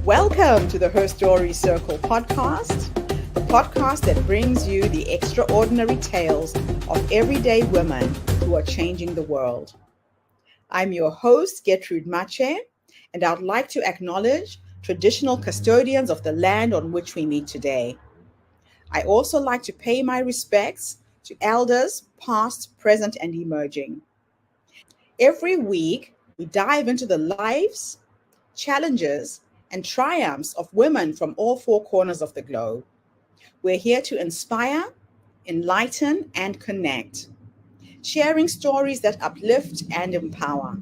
Welcome to the Her Story Circle podcast, the podcast that brings you the extraordinary tales of everyday women who are changing the world. I'm your host, Gertrude Mache, and I'd like to acknowledge traditional custodians of the land on which we meet today. I also like to pay my respects to elders, past, present, and emerging. Every week, we dive into the lives, challenges, and triumphs of women from all four corners of the globe. We're here to inspire, enlighten, and connect, sharing stories that uplift and empower.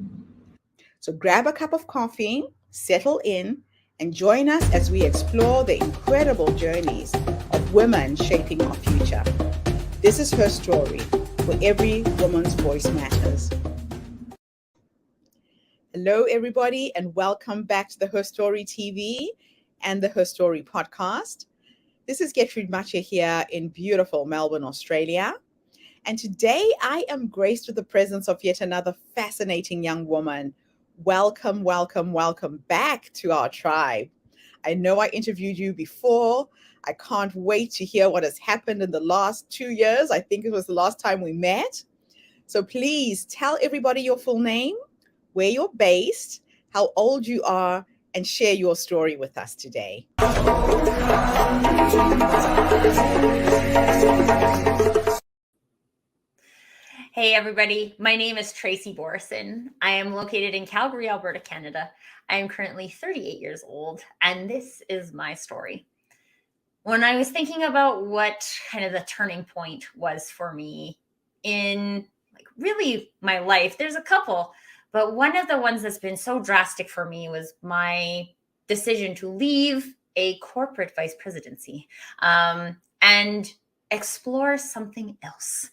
So grab a cup of coffee, settle in, and join us as we explore the incredible journeys of women shaping our future. This is Her Story, where every woman's voice matters. Hello, everybody, and welcome back to the Her Story TV and the Her Story podcast. This is Gertrude Mache here in beautiful Melbourne, Australia. And today I am graced with the presence of yet another fascinating young woman. Welcome, welcome, welcome back to our tribe. I know I interviewed you before. I can't wait to hear what has happened in the last 2 years. I think it was the last time we met. So please tell everybody your full name, where you're based, how old you are, and share your story with us today. Hey everybody, my name is Tracy Borsen. I am located in Calgary, Alberta, Canada. I am currently 38 years old, and this is my story. When I was thinking about what kind of the turning point was for me in really my life, there's a couple, but one of the ones that's been so drastic for me was my decision to leave a corporate vice presidency and explore something else.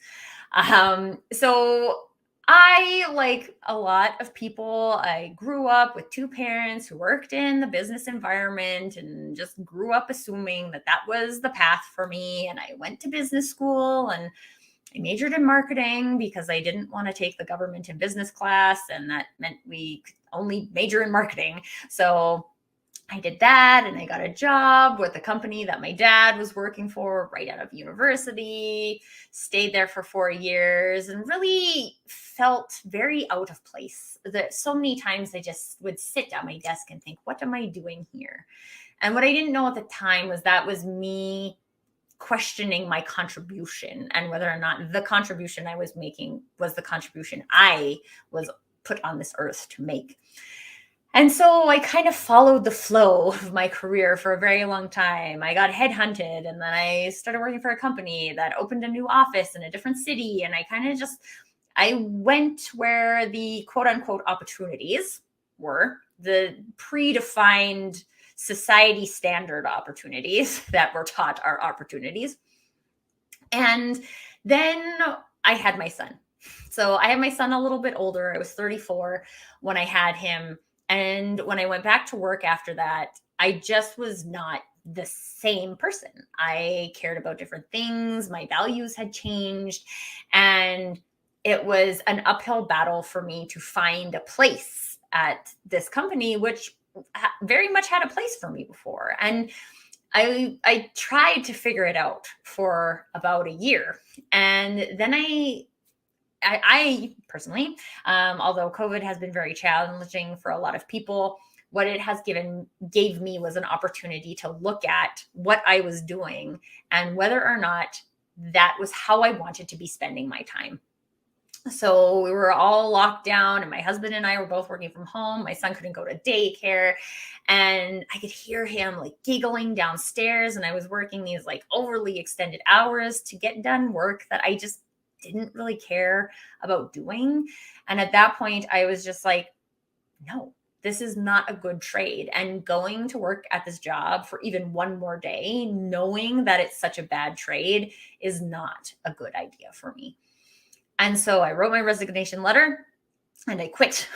So I, like a lot of people, I grew up with two parents who worked in the business environment and just grew up assuming that that was the path for me. And I went to business school and I majored in marketing because I didn't want to take the government and business class. And that meant we could only major in marketing. So I did that and I got a job with a company that my dad was working for right out of university, stayed there for 4 years and really felt very out of place. That so many times I just would sit at my desk and think, what am I doing here? And what I didn't know at the time was that was me questioning my contribution and whether or not the contribution I was making was the contribution I was put on this earth to make. And so I kind of followed the flow of my career for a very long time. I got headhunted and then I started working for a company that opened a new office in a different city. And I went where the quote unquote opportunities were, the predefined society standard opportunities that were taught are opportunities. And then I had my son. So I had my son a little bit older. I was 34 when I had him. And when I went back to work after that, I just was not the same person. I cared about different things. My values had changed. And it was an uphill battle for me to find a place at this company, which very much had a place for me before. And I tried to figure it out for about a year. And then I personally, although COVID has been very challenging for a lot of people, what it has gave me was an opportunity to look at what I was doing and whether or not that was how I wanted to be spending my time. So we were all locked down and my husband and I were both working from home. My son couldn't go to daycare and I could hear him like giggling downstairs. And I was working these like overly extended hours to get done work that I just didn't really care about doing. And at that point, I was just like, no, this is not a good trade. And going to work at this job for even one more day, knowing that it's such a bad trade, is not a good idea for me. And so I wrote my resignation letter and I quit.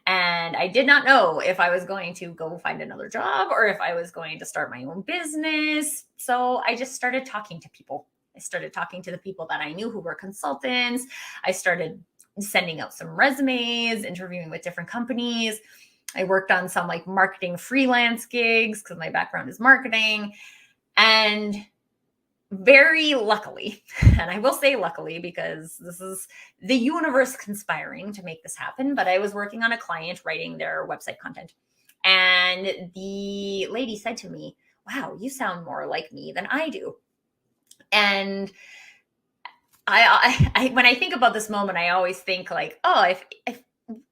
And I did not know if I was going to go find another job or if I was going to start my own business. So I just started talking to people. I started talking to the people that I knew who were consultants. I started sending out some resumes, interviewing with different companies. I worked on some like marketing freelance gigs because my background is marketing. And very luckily, and I will say luckily because this is the universe conspiring to make this happen, but I was working on a client writing their website content. And the lady said to me, "Wow, you sound more like me than I do." And when I think about this moment, I always think like, oh, if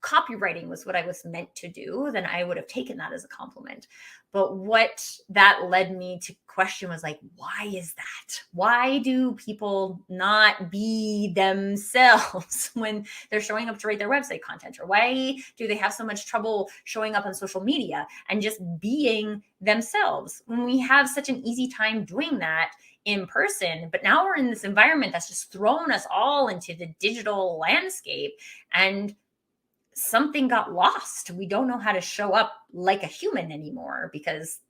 copywriting was what I was meant to do, then I would have taken that as a compliment. But what that led me to question was like, why is that? Why do people not be themselves when they're showing up to write their website content? Or why do they have so much trouble showing up on social media and just being themselves when we have such an easy time doing that in person? But now we're in this environment that's just thrown us all into the digital landscape, and something got lost. We don't know how to show up like a human anymore because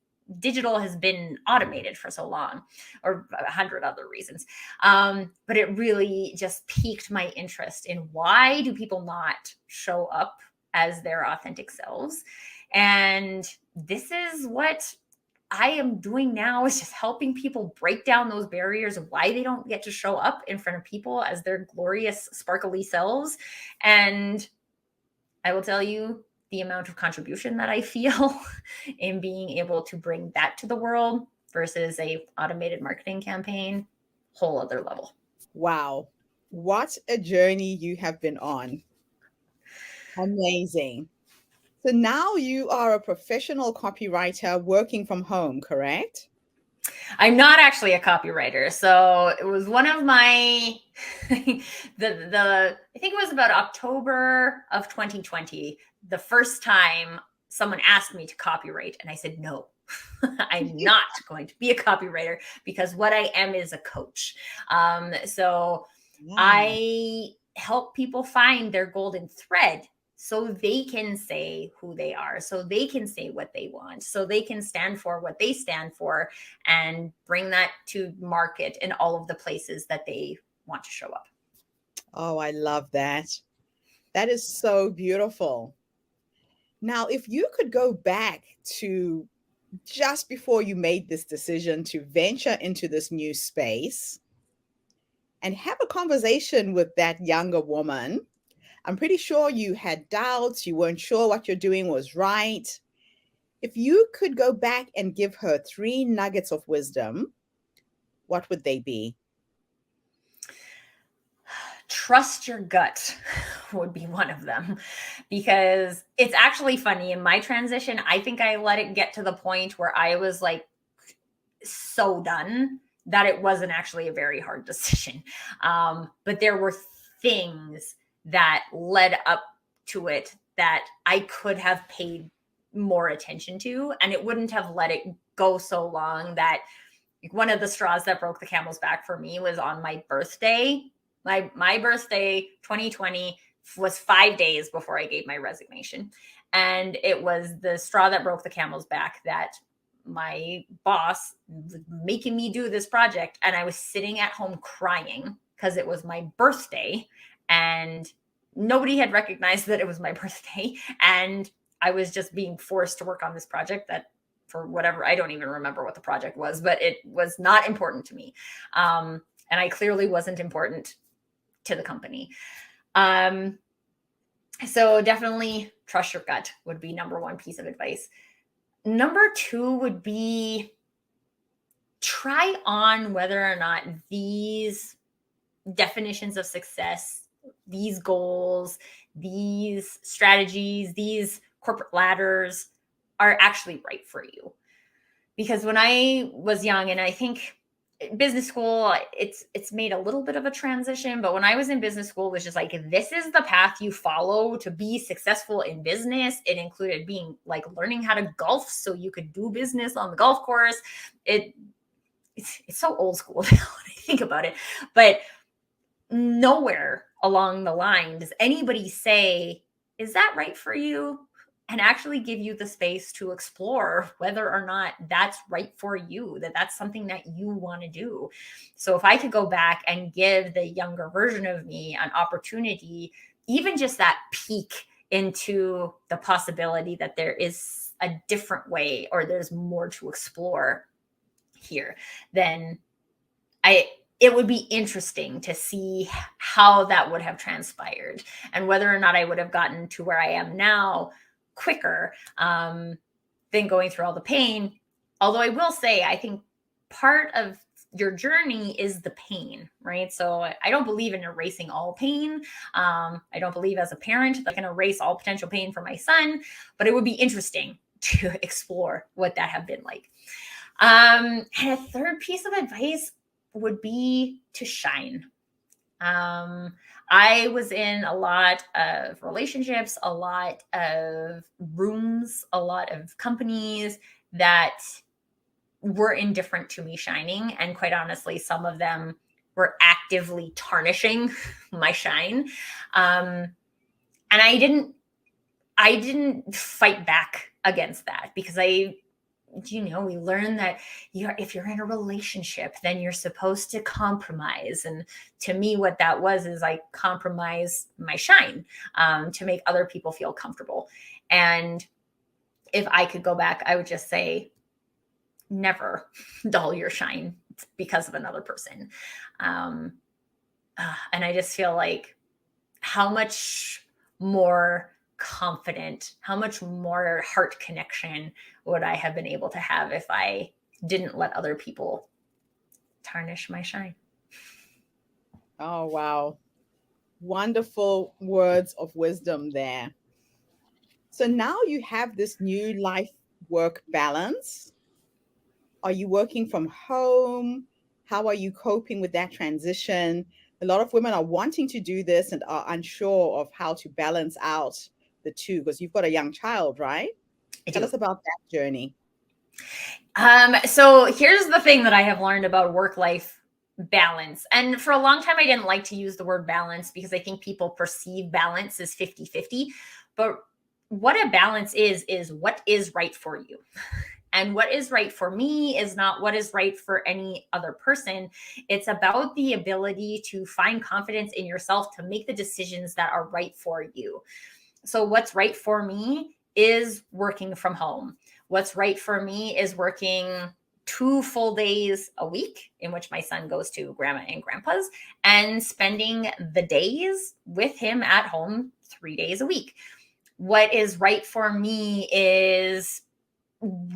digital has been automated for so long, or 100 other reasons. But it really just piqued my interest in why do people not show up as their authentic selves? And this is what I am doing now, is just helping people break down those barriers of why they don't get to show up in front of people as their glorious, sparkly selves. And I will tell you the amount of contribution that I feel in being able to bring that to the world versus a automated marketing campaign, whole other level. Wow. What a journey you have been on. Amazing. So now you are a professional copywriter working from home, correct? I'm not actually a copywriter. So it was one of my the I think it was about October of 2020, the first time someone asked me to copyright, and I said no. I'm not going to be a copywriter because what I am is a coach. So Yeah. I help people find their golden thread so they can say who they are, so they can say what they want, so they can stand for what they stand for, and bring that to market in all of the places that they want to show up. Oh, I love that. That is so beautiful. Now, if you could go back to just before you made this decision to venture into this new space and have a conversation with that younger woman, I'm pretty sure you had doubts, you weren't sure what you're doing was right. If you could go back and give her three nuggets of wisdom, what would they be? Trust your gut would be one of them, because it's actually funny. In my transition, I think I let it get to the point where I was like so done that it wasn't actually a very hard decision. But there were things that led up to it that I could have paid more attention to, and it wouldn't have let it go so long that one of the straws that broke the camel's back for me was on my birthday. My birthday 2020 was 5 days before I gave my resignation, and it was the straw that broke the camel's back that my boss was making me do this project, and I was sitting at home crying because it was my birthday and nobody had recognized that it was my birthday, and I was just being forced to work on this project that, for whatever, I don't even remember what the project was, but it was not important to me. And I clearly wasn't important to the company. So definitely trust your gut would be number one piece of advice. Number two would be try on whether or not these definitions of success, these goals, these strategies, these corporate ladders are actually right for you. Because when I was young, and I think business school, it's made a little bit of a transition, but when I was in business school, it was just like, this is the path you follow to be successful in business. It included being like learning how to golf so you could do business on the golf course. It's so old school now when I think about it, but nowhere along the line does anybody say, is that right for you? And actually give you the space to explore whether or not that's right for you, that that's something that you want to do. So if I could go back and give the younger version of me an opportunity, even just that peek into the possibility that there is a different way or there's more to explore here, then it would be interesting to see how that would have transpired and whether or not I would have gotten to where I am now quicker than going through all the pain. Although I will say, I think part of your journey is the pain, right? So I don't believe in erasing all pain. I don't believe as a parent that I can erase all potential pain for my son, but it would be interesting to explore what that have been like. And a third piece of advice would be to shine. I was in a lot of relationships, a lot of rooms, a lot of companies that were indifferent to me shining. And quite honestly, some of them were actively tarnishing my shine. And I didn't fight back against that because we learn that if you're in a relationship, then you're supposed to compromise. And to me, what that was is I compromise my shine to make other people feel comfortable. And if I could go back, I would just say, never dull your shine because of another person. And I just feel like how much more confident, how much more heart connection would I have been able to have if I didn't let other people tarnish my shine. Oh, wow. Wonderful words of wisdom there. So now you have this new life work balance. Are you working from home? How are you coping with that transition? A lot of women are wanting to do this and are unsure of how to balance out the two because you've got a young child, right? I Tell do. us about that journey. So here's the thing that I have learned about work-life balance. And for a long time, I didn't like to use the word balance because I think people perceive balance as 50-50. But what a balance is what is right for you. And what is right for me is not what is right for any other person. It's about the ability to find confidence in yourself to make the decisions that are right for you. So what's right for me is working from home. What's right for me is working 2 full days a week in which my son goes to grandma and grandpa's and spending the days with him at home 3 days a week. What is right for me is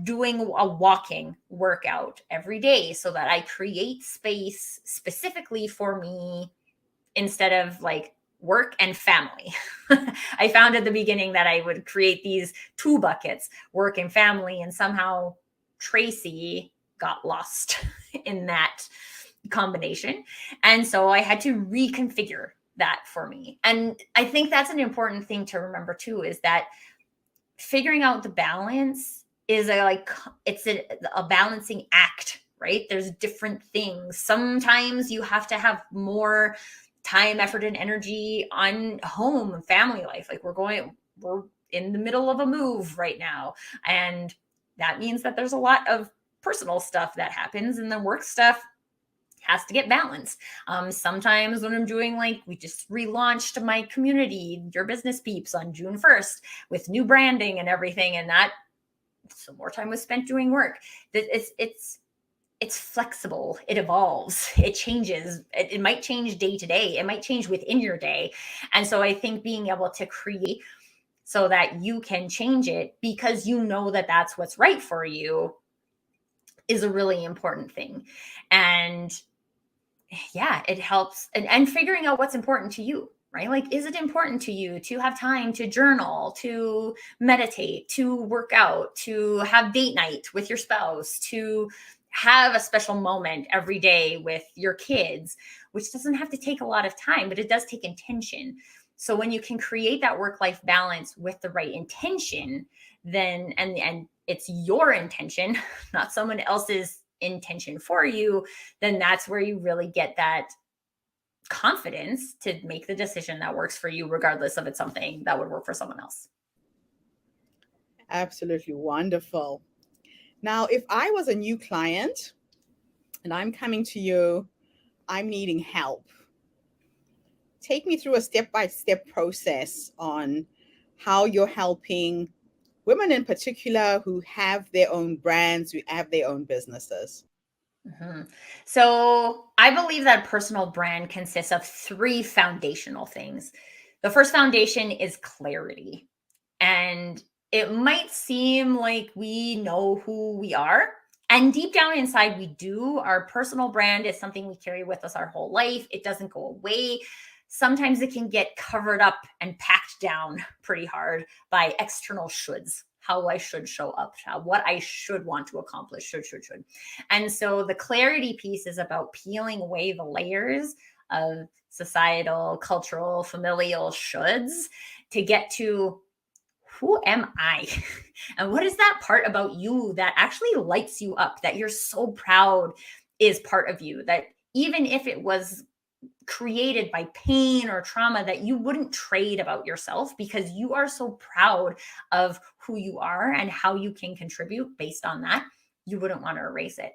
doing a walking workout every day so that I create space specifically for me instead of like work and family. I found at the beginning that I would create these 2 buckets, work and family, and somehow Tracy got lost in that combination. And so I had to reconfigure that for me. And I think that's an important thing to remember too, is that figuring out the balance is it's a balancing act, right? There's different things. Sometimes you have to have more time, effort, and energy on home and family life. Like we're in the middle of a move right now. And that means that there's a lot of personal stuff that happens, and the work stuff has to get balanced. Sometimes when I'm doing, like, we just relaunched my community, Your Business Peeps, on June 1st with new branding and everything. And that, so more time was spent doing work. It's flexible. It evolves. It changes. It might change day to day. It might change within your day. And so I think being able to create so that you can change it because you know that that's what's right for you is a really important thing. And yeah, it helps. And figuring out what's important to you, right? Like, is it important to you to have time to journal, to meditate, to work out, to have date night with your spouse, to have a special moment every day with your kids, which doesn't have to take a lot of time, but it does take intention. So when you can create that work-life balance with the right intention, then, and it's your intention, not someone else's intention for you, then that's where you really get that confidence to make the decision that works for you, regardless of it's something that would work for someone else. Absolutely wonderful. Now, if I was a new client and I'm coming to you, I'm needing help. Take me through a step-by-step process on how you're helping women in particular who have their own brands, who have their own businesses. So I believe that a personal brand consists of three foundational things. The first foundation is clarity. And it might seem like we know who we are. And deep down inside, we do. Our personal brand is something we carry with us our whole life. It doesn't go away. Sometimes it can get covered up and packed down pretty hard by external shoulds, how I should show up, what I should want to accomplish, should. And so the clarity piece is about peeling away the layers of societal, cultural, familial shoulds to get to who am I? And what is that part about you that actually lights you up, that you're so proud is part of you, that even if it was created by pain or trauma, that you wouldn't trade about yourself because you are so proud of who you are and how you can contribute based on that. You wouldn't want to erase it.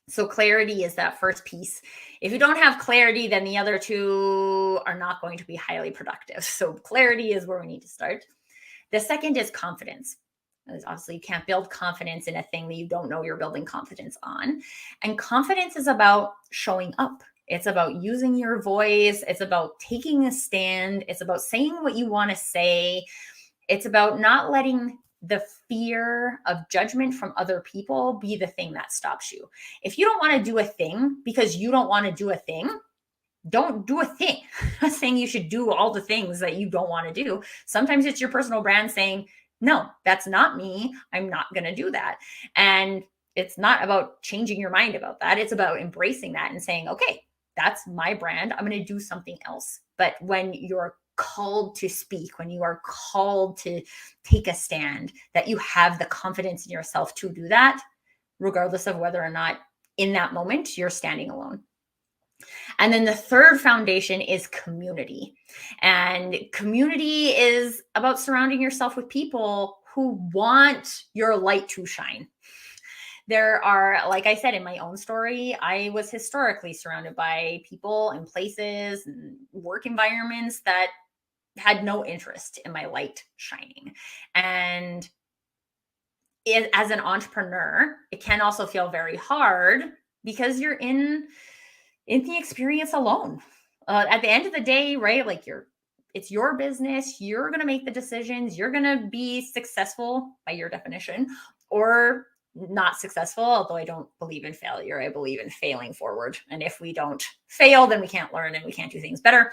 So clarity is that first piece. If you don't have clarity, then the other two are not going to be highly productive. So clarity is where we need to start. The second is confidence. Obviously, you can't build confidence in a thing that you don't know you're building confidence on. And confidence is about showing up. It's about using your voice. It's about taking a stand. It's about saying what you want to say. It's about not letting the fear of judgment from other people be the thing that stops you. If you don't want to do a thing because you don't want to do a thing, don't do a thing. I'm not saying you should do all the things that you don't want to do. Sometimes it's your personal brand saying, no, that's not me. I'm not going to do that. And it's not about changing your mind about that. It's about embracing that and saying, okay, that's my brand. I'm going to do something else. But when you're called to speak, when you are called to take a stand, that you have the confidence in yourself to do that, regardless of whether or not in that moment you're standing alone. And then the third foundation is community. And community is about surrounding yourself with people who want your light to shine. There are, like I said in my own story, I was historically surrounded by people and places and work environments that had no interest in my light shining. And as an entrepreneur, it can also feel very hard because you're in the experience alone. At the end of the day, right? Like it's your business. You're going to make the decisions. You're going to be successful by your definition or not successful. Although I don't believe in failure. I believe in failing forward. And if we don't fail, then we can't learn and we can't do things better.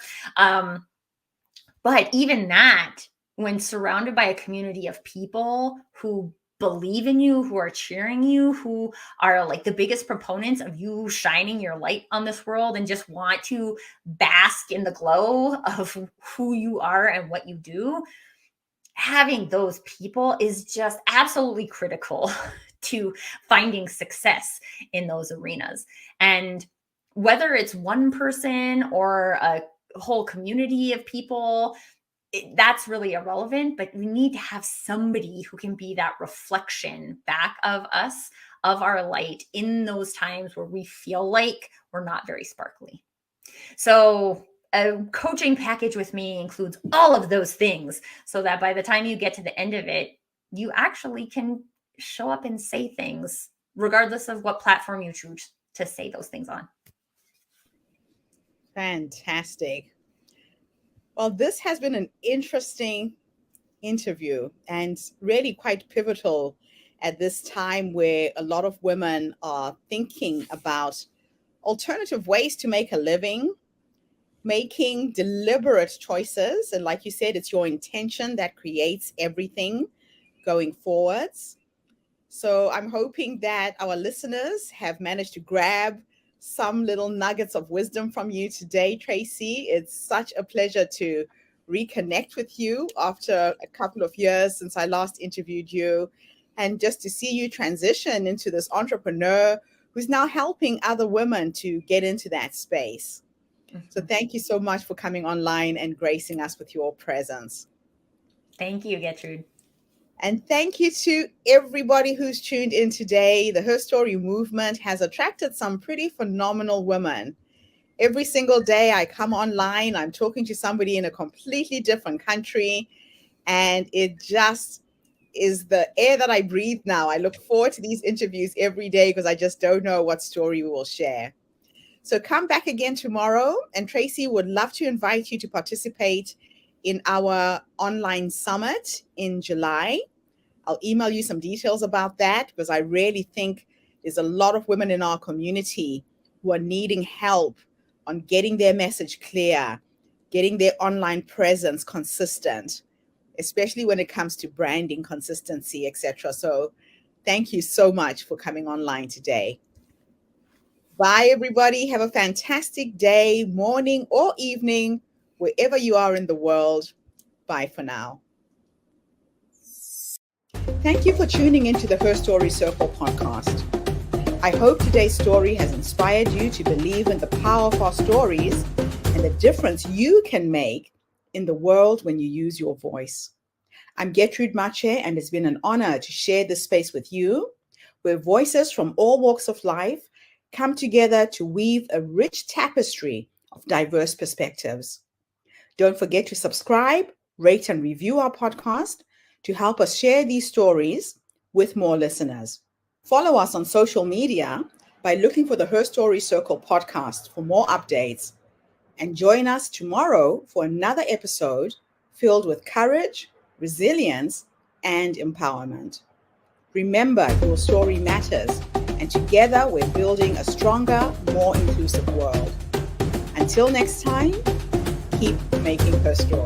But even that, when surrounded by a community of people who believe in you, who are cheering you, who are like the biggest proponents of you shining your light on this world and just want to bask in the glow of who you are and what you do, having those people is just absolutely critical to finding success in those arenas. And whether it's one person or a whole community of people, that's really irrelevant, but we need to have somebody who can be that reflection back of us, of our light in those times where we feel like we're not very sparkly. So a coaching package with me includes all of those things so that by the time you get to the end of it, you actually can show up and say things regardless of what platform you choose to say those things on. Fantastic. Well, this has been an interesting interview and really quite pivotal at this time where a lot of women are thinking about alternative ways to make a living, making deliberate choices. And like you said, it's your intention that creates everything going forwards. So I'm hoping that our listeners have managed to grab some little nuggets of wisdom from you today, Tracy. It's such a pleasure to reconnect with you after a couple of years since I last interviewed you, and just to see you transition into this entrepreneur who's now helping other women to get into that space. So thank you so much for coming online and gracing us with your presence. Thank you, Gertrude. And thank you to everybody who's tuned in today. The Her Story movement has attracted some pretty phenomenal women. Every single day I come online, I'm talking to somebody in a completely different country, And it just is the air that I breathe now. I look forward to these interviews every day because I just don't know what story we will share. So come back again tomorrow, and Tracy would love to invite you to participate in our online summit in July. I'll email you some details about that because I really think there's a lot of women in our community who are needing help on getting their message clear, getting their online presence consistent, especially when it comes to branding, consistency, etc. So thank you so much for coming online today. Bye, everybody. Have a fantastic day, morning, or evening, wherever you are in the world. Bye for now. Thank you for tuning into the Her Story Circle podcast. I hope today's story has inspired you to believe in the power of our stories and the difference you can make in the world when you use your voice. I'm Gertrude Mache, and it's been an honor to share this space with you, where voices from all walks of life come together to weave a rich tapestry of diverse perspectives. Don't forget to subscribe, rate, and review our podcast to help us share these stories with more listeners. Follow us on social media by looking for the Her Story Circle podcast for more updates. And join us tomorrow for another episode filled with courage, resilience, and empowerment. Remember, your story matters, and together we're building a stronger, more inclusive world. Until next time, keep making her story.